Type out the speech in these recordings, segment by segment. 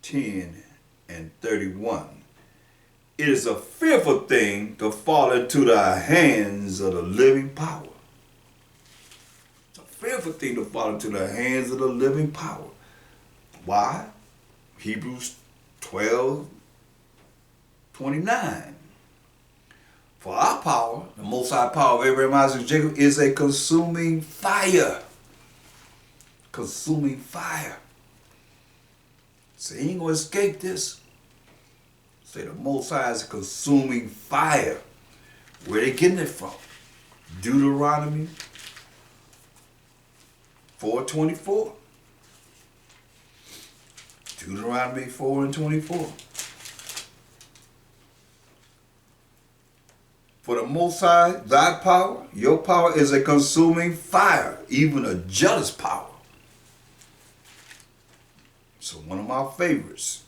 10 and 31. It is a fearful thing to fall into the hands of the living power. It's a fearful thing to fall into the hands of the living power. Why? Hebrews 12:29. For our power, the most high power of Abraham, Isaac, and Jacob, is a consuming fire. Consuming fire. So he ain't gonna escape this. Say the Most High is a consuming fire. Where they getting it from? Deuteronomy 4:24. Deuteronomy 4:24. For the Most High, thy power, your power is a consuming fire, even a jealous power. So one of my favorites,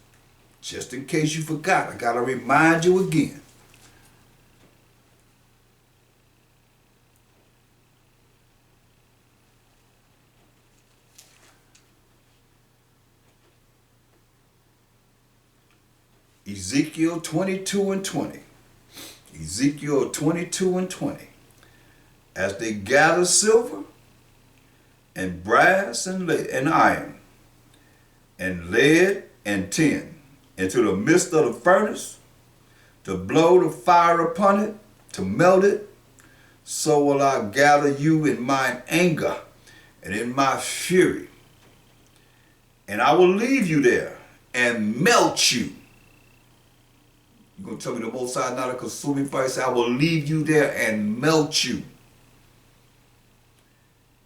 just in case you forgot, I gotta remind you again. Ezekiel 22:20. Ezekiel 22:20. As they gather silver and brass and iron and lead and tin into the midst of the furnace, to blow the fire upon it, to melt it, so will I gather you in mine anger and in my fury. And I will leave you there and melt you. You're going to tell me the Most High not a consuming fire? Say, I will leave you there and melt you.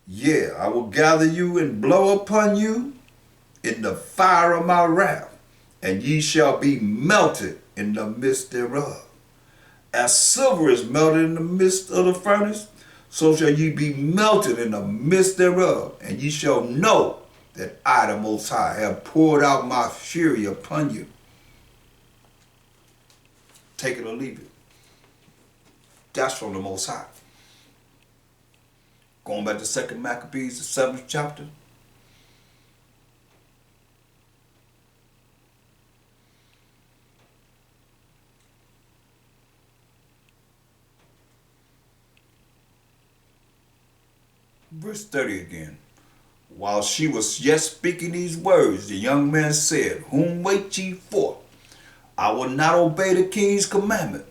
Yeah, I will gather you and blow upon you in the fire of my wrath, and ye shall be melted in the midst thereof. As silver is melted in the midst of the furnace, so shall ye be melted in the midst thereof, and ye shall know that I, the Most High, have poured out my fury upon you. Take it or leave it. That's from the Most High. Going back to 2 Maccabees, the 7th chapter. Verse 30 again. While she was yet speaking these words, the young man said, Whom wait ye for? I will not obey the king's commandment,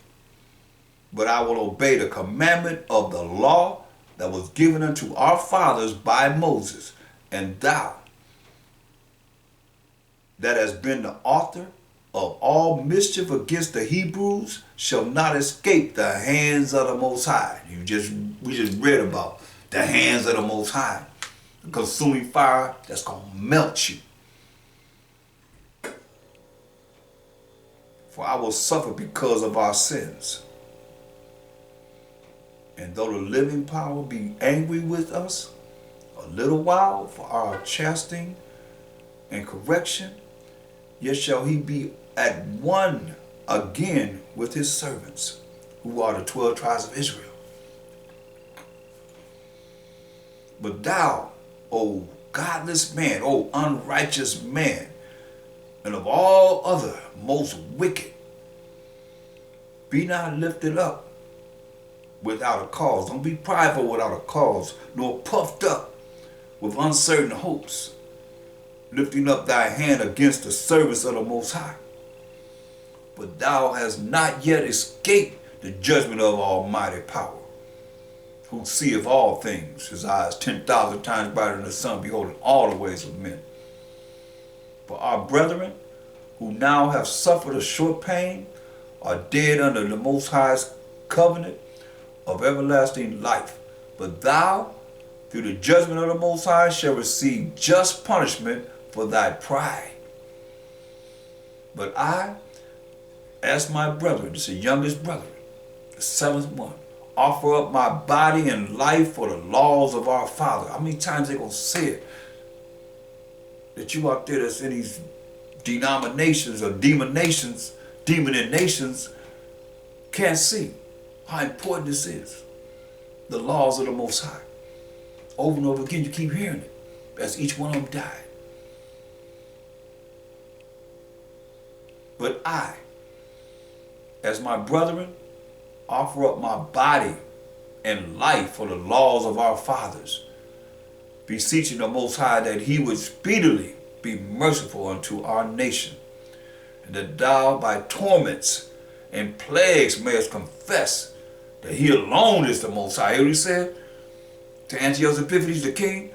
but I will obey the commandment of the law that was given unto our fathers by Moses. And thou, that hast been the author of all mischief against the Hebrews, shall not escape the hands of the Most High. We just read about the hands of the Most High, the consuming fire that's going to melt you. For I will suffer because of our sins. And though the living power be angry with us a little while for our chastening and correction, yet shall he be at one again with his servants, who are the 12 tribes of Israel. But thou, O godless man, O unrighteous man, and of all other most wicked, be not lifted up without a cause. Don't be prideful without a cause, nor puffed up with uncertain hopes, lifting up thy hand against the service of the Most High. But thou hast not yet escaped the judgment of Almighty power, who seeth all things, his eyes 10,000 times brighter than the sun, beholding all the ways of men. For our brethren, who now have suffered a short pain, are dead under the Most High's covenant of everlasting life. But thou, through the judgment of the Most High, shall receive just punishment for thy pride. But I, as my brethren, this is the youngest brother, the 7th one, offer up my body and life for the laws of our Father. How many times they gonna say it? That you out there that's in these denominations or demon nations can't see how important this is. The laws of the Most High. Over and over again, you keep hearing it as each one of them died. But I, as my brethren, offer up my body and life for the laws of our fathers, beseeching the Most High that he would speedily be merciful unto our nation, and that thou by torments and plagues mayest confess that he alone is the Most High. Hear what he said to Antiochus Epiphanes the king?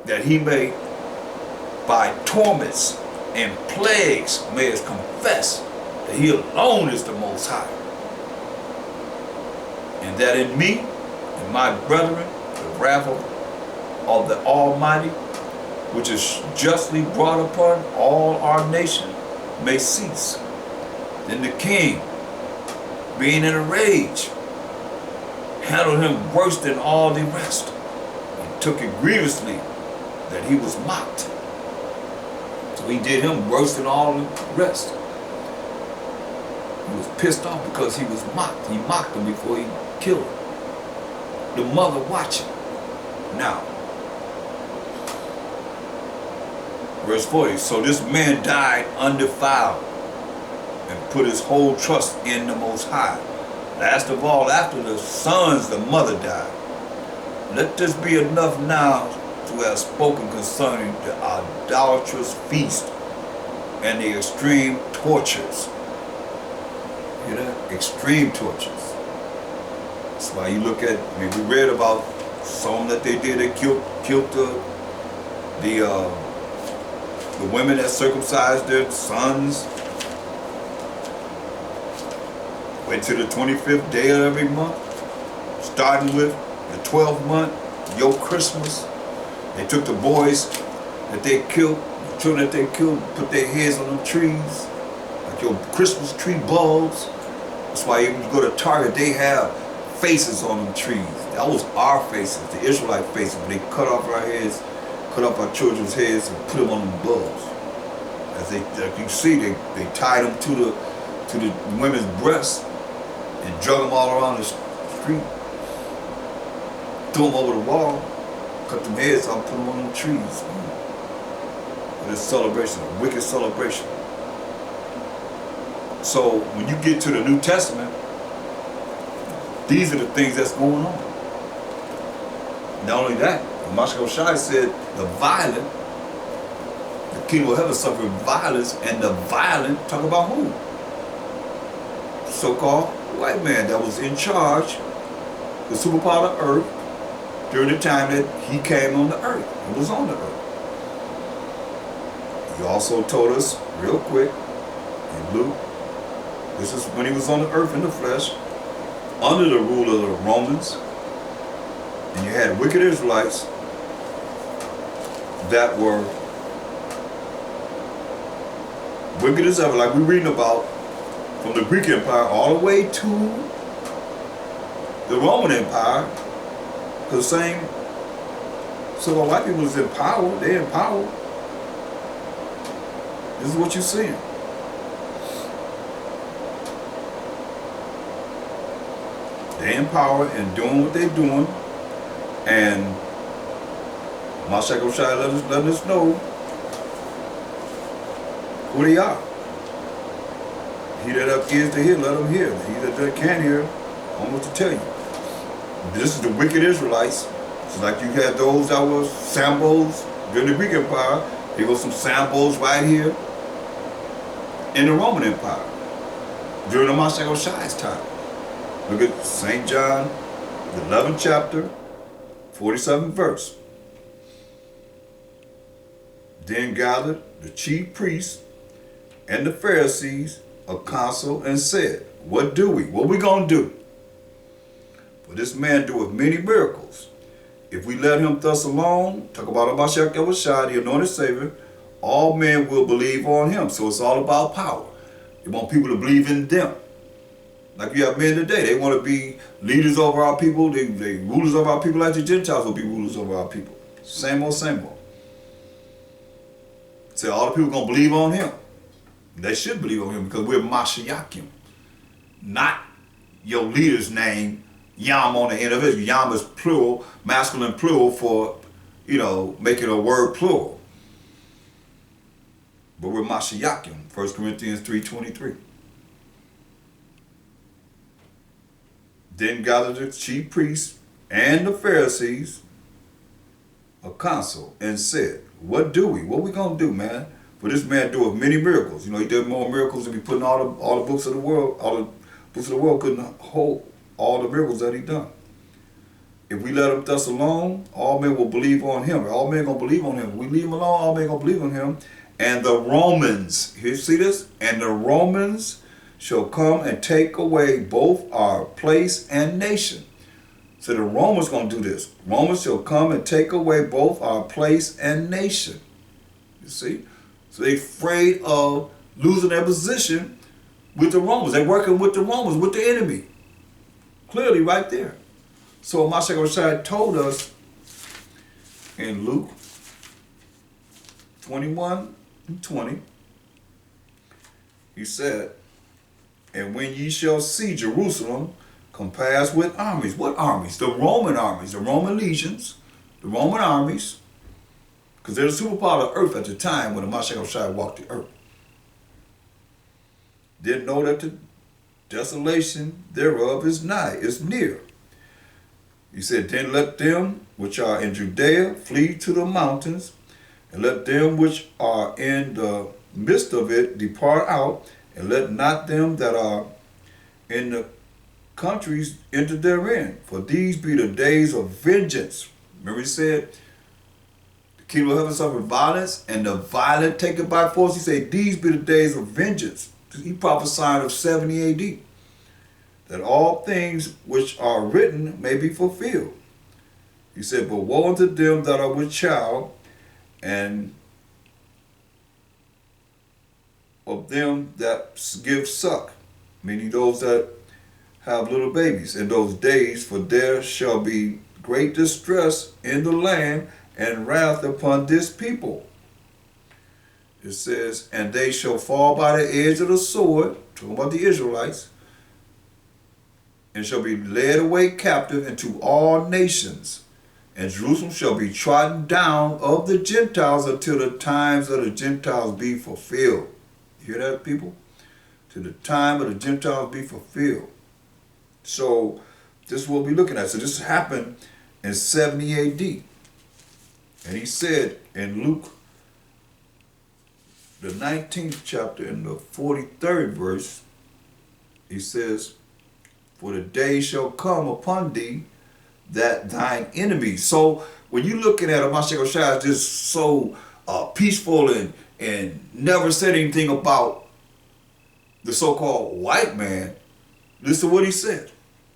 That he may by torments and plagues mayest confess that he alone is the Most High, and that in me and my brethren the wrath of the Almighty, which is justly brought upon all our nation, may cease. Then the king, being in a rage, handled him worse than all the rest, and took it grievously that he was mocked. So he did him worse than all the rest. He was pissed off because he was mocked. He mocked him before he killed him. The mother watching. Now, verse 40, so this man died undefiled and put his whole trust in the Most High. Last of all, after the sons, the mother died. Let this be enough now to have spoken concerning the idolatrous feast and the extreme tortures. You know, extreme tortures. That's why you look at, I mean, we read about some that they did. They killed the women that circumcised their sons. Wait till the 25th day of every month, starting with the 12th month, your Christmas. They took the boys that they killed, the children that they killed, put their heads on them trees, like your Christmas tree bulbs. That's why even you go to Target, they have faces on them trees. That was our faces, the Israelite faces. When they cut off our heads, cut off our children's heads and put them on them bulbs. As you can see, they tied them to the women's breasts and drug them all around the street, threw them over the wall, cut them heads off, put them on them trees. This celebration, a wicked celebration. So when you get to the New Testament, these are the things that's going on. Not only that, Mashiach Shai said the violent, the kingdom of heaven suffered violence, and the violent, talk about who? So-called white man that was in charge, the superpower of earth, during the time that he came on the earth. He was on the earth. He also told us, real quick, in Luke, this is when he was on the earth in the flesh, under the rule of the Romans, and you had wicked Israelites that were wicked as ever, like we're reading about, from the Greek Empire all the way to the Roman Empire, because the same, so the white people was in power, they in power. This is what you're seeing. They in power and doing what they're doing, and Mashiach Oshai let us know who they are. He that have ears to hear, let him hear. He that can't hear, I don't know what to tell you. This is the wicked Israelites. It's like you had those that were Sambos during the Greek Empire. There were some Sambos right here in the Roman Empire during the Mashiach Oshai's time. Look at St. John, the 11th chapter, 47th verse. Then gathered the chief priests and the Pharisees a council and said, what do we? What we gonna do? For this man doeth many miracles. If we let him thus alone, talk about Mashiach Yahushua, the anointed Savior, all men will believe on him. So it's all about power. They want people to believe in them. Like you have men today, they want to be leaders over our people. They rulers over our people, like the Gentiles will be rulers over our people. Same old, same old. Say all the people gonna believe on him. They should believe on him because we're Mashiachim, not your leader's name, Yam on the end of it. Yam is plural, masculine plural for, making a word plural. but we're Mashiachim. 1 Corinthians 3:23. Then gathered the chief priests and the Pharisees a council and said, what do we? What we gonna do, man? For this man doeth many miracles. You know, he did more miracles than he put in all the books of the world. All the books of the world couldn't hold all the miracles that he done. If we let him thus alone, all men will believe on him. All men gonna believe on him. If we leave him alone, all men gonna believe on him. And the Romans, here, see this? And the Romans shall come and take away both our place and nation. So the Romans gonna do this. Romans shall come and take away both our place and nation. You see? So they afraid of losing their position with the Romans. They're working with the Romans, with the enemy. Clearly right there. So Mashiach told us in Luke 21:20, he said, and when ye shall see Jerusalem compassed with armies. What armies? The Roman armies, the Roman legions, the Roman armies, because they're the superpower of the earth at the time when the Mashiach walked the earth. Didn't know that the desolation thereof is nigh, is near. He said, then let them which are in Judea flee to the mountains, and let them which are in the midst of it depart out, and let not them that are in the countries enter therein. For these be the days of vengeance. Remember he said, the kingdom of heaven suffer violence, and the violent take it by force. He said, these be the days of vengeance. He prophesied of 70 AD. That all things which are written may be fulfilled. He said, but woe unto them that are with child, and of them that give suck, meaning those that have little babies in those days, for there shall be great distress in the land and wrath upon this people. It says, and they shall fall by the edge of the sword, talking about the Israelites, and shall be led away captive into all nations. And Jerusalem shall be trodden down of the Gentiles until the times of the Gentiles be fulfilled. You hear that, people? Till the time of the Gentiles be fulfilled. So this is what we're looking at. So this happened in 70 AD. And he said in Luke, the 19th chapter, in the 43rd verse, he says, for the day shall come upon thee that thine enemies. So when you're looking at a Mashiach just so peaceful and never said anything about the so-called white man, listen to what he said.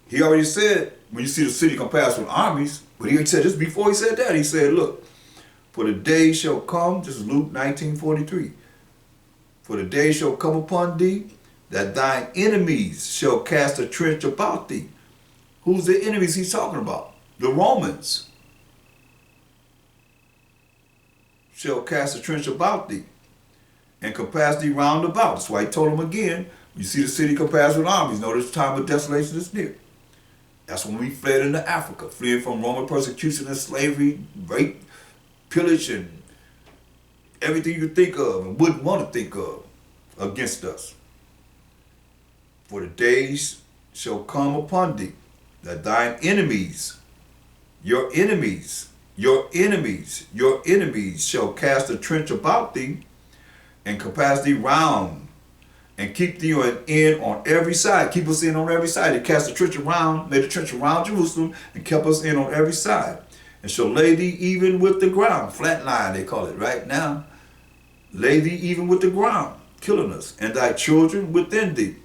He already said, when you see the city compassed with armies, but he said just before he said that, he said, look, for the day shall come, this is Luke 19:43, for the day shall come upon thee that thine enemies shall cast a trench about thee. Who's the enemies he's talking about? The Romans shall cast a trench about thee and compass thee round about. That's why he told him again, you see the city compassed with armies, know this time of desolation is near. That's when we fled into Africa, fleeing from Roman persecution and slavery, rape, pillage, and everything you could think of and wouldn't want to think of against us. For the days shall come upon thee, that thine enemies, your enemies, your enemies, your enemies shall cast a trench about thee and compass thee round and keep thee in on every side. Keep us in on every side. They cast a trench around, made a trench around Jerusalem and kept us in on every side. And shall lay thee even with the ground. Flat line they call it right now. Lay thee even with the ground, killing us, and thy children within thee.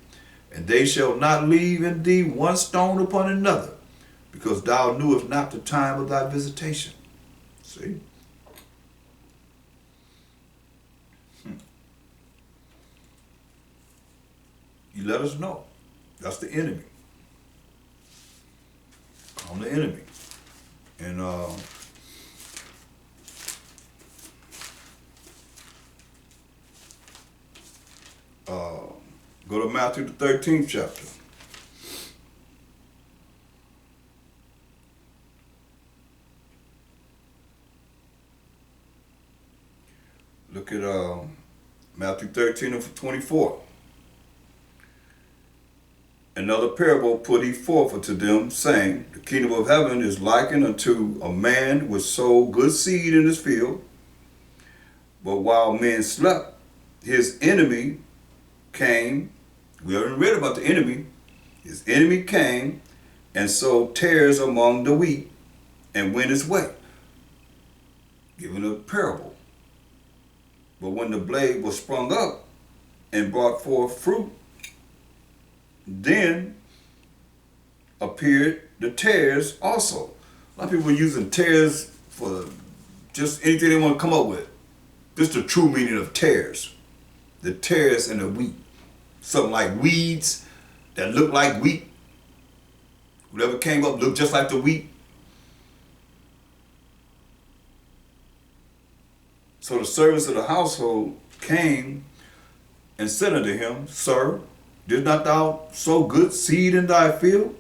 And they shall not leave in thee one stone upon another, because thou knewest not the time of thy visitation. See? You let us know. That's the enemy. I'm the enemy. And go to Matthew the 13th chapter. Look at Matthew 13 and 24. Another parable put he forth unto them, saying, the kingdom of heaven is likened unto a man which sowed good seed in his field. But while men slept, his enemy came. We already read about the enemy. His enemy came and sowed tares among the wheat and went his way. Giving a parable. But when the blade was sprung up and brought forth fruit, then appeared the tares also. A lot of people are using tares for just anything they want to come up with. This is the true meaning of tares. The tares in the wheat. Something like weeds that look like wheat. Whatever came up looked just like the wheat. So the servants of the household came and said unto him, Sir, did not thou sow good seed in thy field?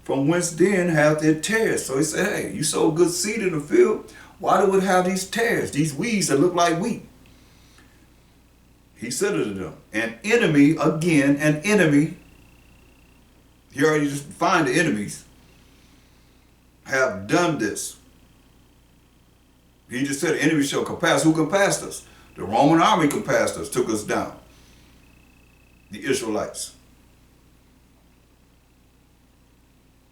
From whence then hath it tares? So he said, hey, you sow good seed in the field. Why do it have these tares, these weeds that look like wheat? He said unto them, an enemy, again, an enemy. He already just defined the enemies. Have done this. He just said, enemy shall compass. Who compassed us? The Roman army compassed us, took us down. The Israelites.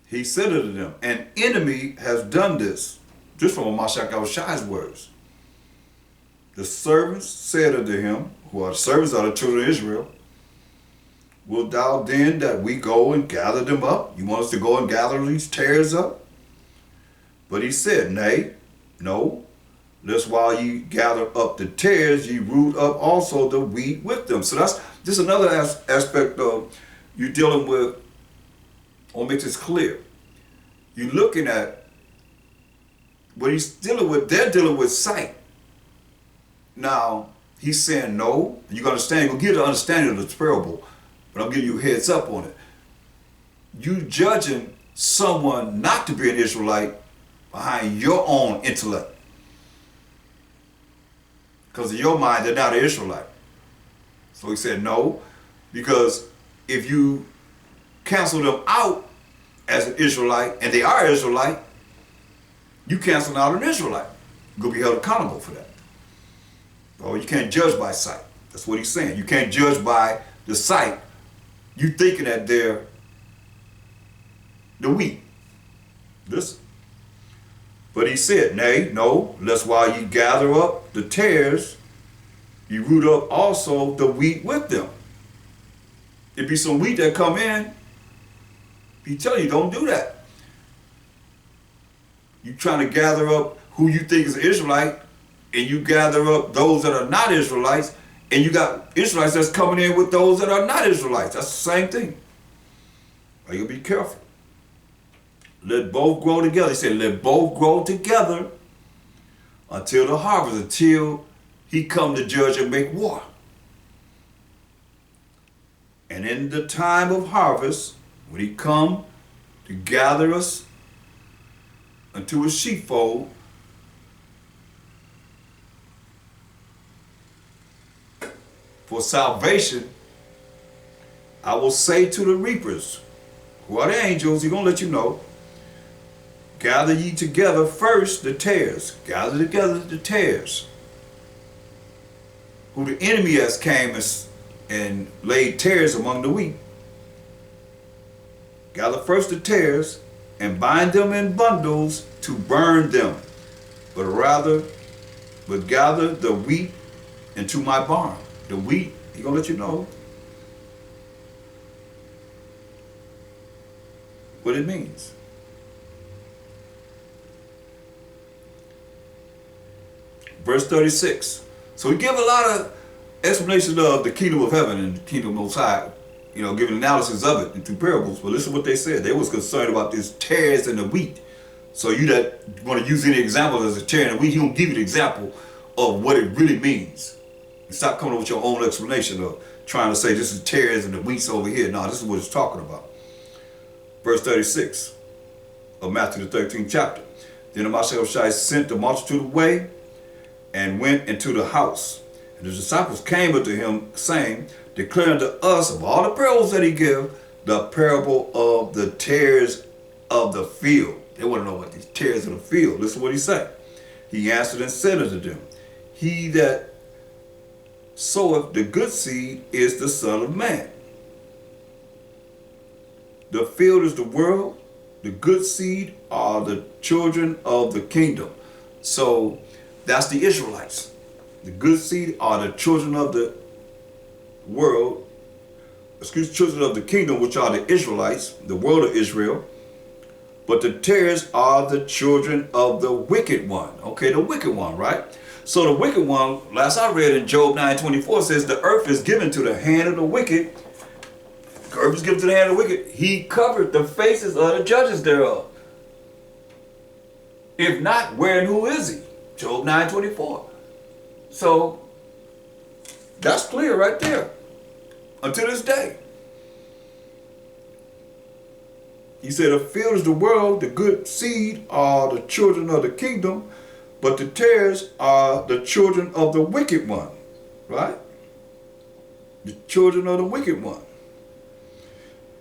He said unto them, an enemy has done this. Just from Mashak al-Shai's words. The servants said unto him, who are the servants of the children of Israel, wilt thou then that we go and gather them up? You want us to go and gather these tares up? But he said, nay, no, lest while ye gather up the tares, ye root up also the wheat with them. So that's just another aspect of you dealing with, I'll make this clear. You're looking at what he's dealing with, they're dealing with sight. Now, he's saying no, and you're going to understand, you're going to get the understanding of this parable, but I'm giving you a heads up on it. You judging someone not to be an Israelite behind your own intellect. Because in your mind, they're not an Israelite. So he said no, because if you cancel them out as an Israelite, and they are Israelite, you cancel out an Israelite. You're going to be held accountable for that. Oh, you can't judge by sight. That's what he's saying. You can't judge by the sight. You thinking that they're the wheat. Listen. But he said, nay, no, lest while you gather up the tares, you root up also the wheat with them. There be some wheat that come in, he tell you don't do that. You trying to gather up who you think is an Israelite, and you gather up those that are not Israelites, and you got Israelites that's coming in with those that are not Israelites. That's the same thing. Well, you'll be careful. Let both grow together. He said, let both grow together until the harvest, until he come to judge and make war. And in the time of harvest, when he come to gather us unto his sheepfold, for salvation, I will say to the reapers, who are the angels, he's going to let you know, gather ye together first the tares. Gather together the tares. Who the enemy has came and laid tares among the wheat. Gather first the tares and bind them in bundles to burn them. But gather the wheat into my barn. The wheat, he's going to let you know what it means. Verse 36. So we give a lot of explanations of the kingdom of heaven and the kingdom of Most High, giving analysis of it into parables. But listen to what they said. They was concerned about this tares and the wheat. So you that want to use any example as a tare and the wheat, he won't give you the example of what it really means. And stop coming up with your own explanation of trying to say this is tares and the wheat's over here. No, this is what it's talking about. Verse 36 of Matthew the 13th chapter. Then the Mashak Shai sent the multitude away and went into the house. And the disciples came unto him, saying, declaring to us of all the parables that he gave, the parable of the tares of the field. They want to know what these tares of the field. Listen to what he said. He answered and said unto them, he that soweth the good seed is the Son of Man. The field is the world. The good seed are the children of the kingdom. So that's the Israelites. The good seed are the children of the world, children of the kingdom, which are the Israelites, the world of Israel. But the tares are the children of the wicked one. Okay, the wicked one, right? So the wicked one, last I read in Job 9:24, says the earth is given to the hand of the wicked. The earth is given to the hand of the wicked. He covered the faces of the judges thereof. If not, where and who is he? Job 9:24. So that's clear right there. Until this day. He said, the field is the world, the good seed are the children of the kingdom, but the tares are the children of the wicked one. Right? The children of the wicked one.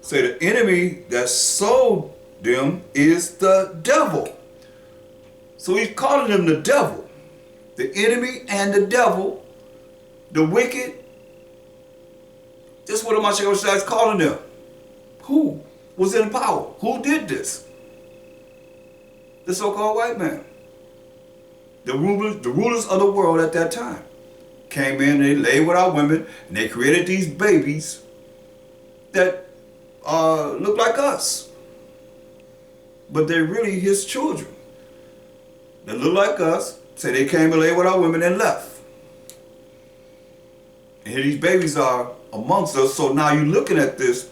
Say the enemy that sowed them is the devil. So he's calling them the devil. The enemy and the devil, the wicked. This is what Mashiach is calling them. Who was in power? Who did this? The so-called white man. The rulers of the world at that time came in and they lay with our women and they created these babies that look like us. But they're really his children. They look like us. Say they came and lay with our women and left. And here these babies are amongst us. So now you're looking at this.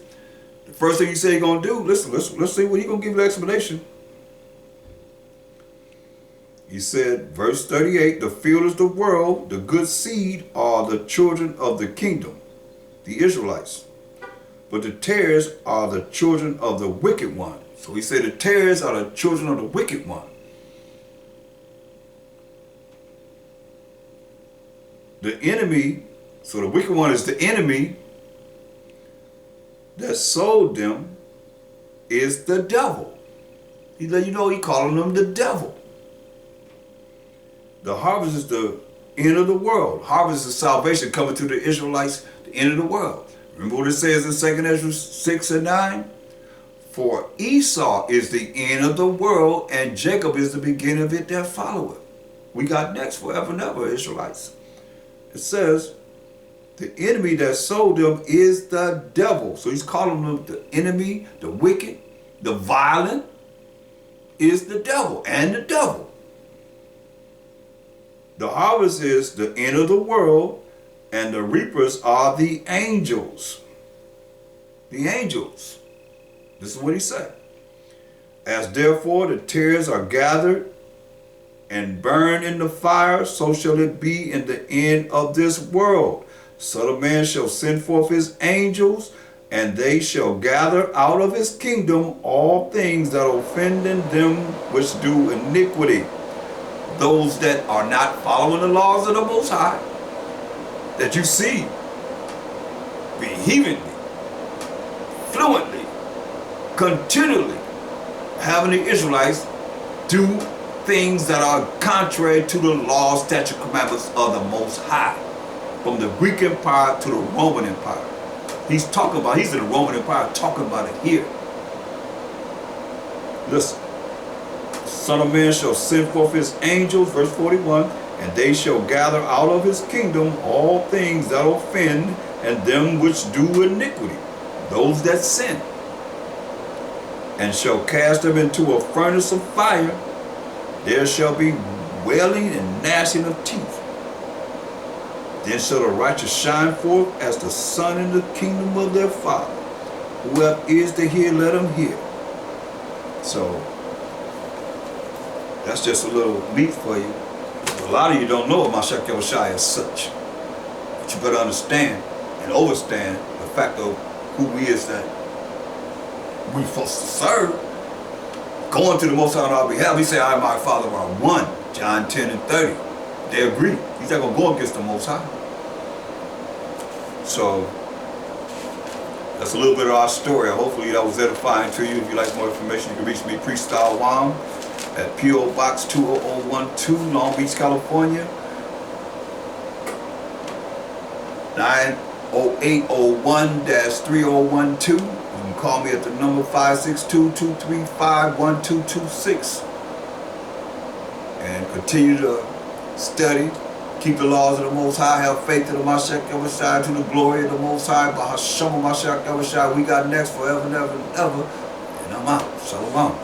The first thing you say you're going to do, listen, let's see what he's going to give you the explanation. He said, verse 38, the field is the world, the good seed are the children of the kingdom, the Israelites. But the tares are the children of the wicked one. So he said the tares are the children of the wicked one. The enemy, so the wicked one is the enemy that sold them is the devil. He let you know he calling them the devil. The harvest is the end of the world. Harvest is salvation coming to the Israelites, the end of the world. Remember what it says in 2 Ezra 6 and 9? For Esau is the end of the world, and Jacob is the beginning of it that followeth. We got next forever and ever, Israelites. It says, the enemy that sold them is the devil. So he's calling them the enemy, the wicked, the violent, is the devil and the devil. The harvest is the end of the world, and the reapers are the angels. The angels. This is what he said. As therefore the tares are gathered and burned in the fire, so shall it be in the end of this world. Son of Man shall send forth his angels, and they shall gather out of his kingdom all things that offend in them which do iniquity. Those that are not following the laws of the Most High, that you see vehemently, fluently, continually having the Israelites do things that are contrary to the laws, statute, commandments of the Most High. From the Greek Empire to the Roman Empire. He's in the Roman Empire talking about it here. Listen. Son of Man shall send forth his angels, verse 41, and they shall gather out of his kingdom all things that offend and them which do iniquity, those that sin, and shall cast them into a furnace of fire. There shall be wailing and gnashing of teeth. Then shall the righteous shine forth as the sun in the kingdom of their Father. Whoever is to hear, let him hear. So, that's just a little meat for you. A lot of you don't know Mashiach Yahushua as such. But you better understand and understand the fact of who he is that we're supposed to serve. Going to the Most High on our behalf, he said, I and my Father are one. John 10 and 30. They agree. He's not going to go against the Most High. So that's a little bit of our story. Hopefully that was edifying to you. If you'd like more information, you can reach me, Priest Thaahwam, at P.O. Box 20012, Long Beach, California, 90801-3012. You can call me at the number 562-235-1226. And continue to study, keep the laws of the Most High, have faith in the Mashiach Yahushua, to the glory of the Most High, Bahasham Mashiach Yahushua. We got next forever and ever and ever. And I'm out. Shalom.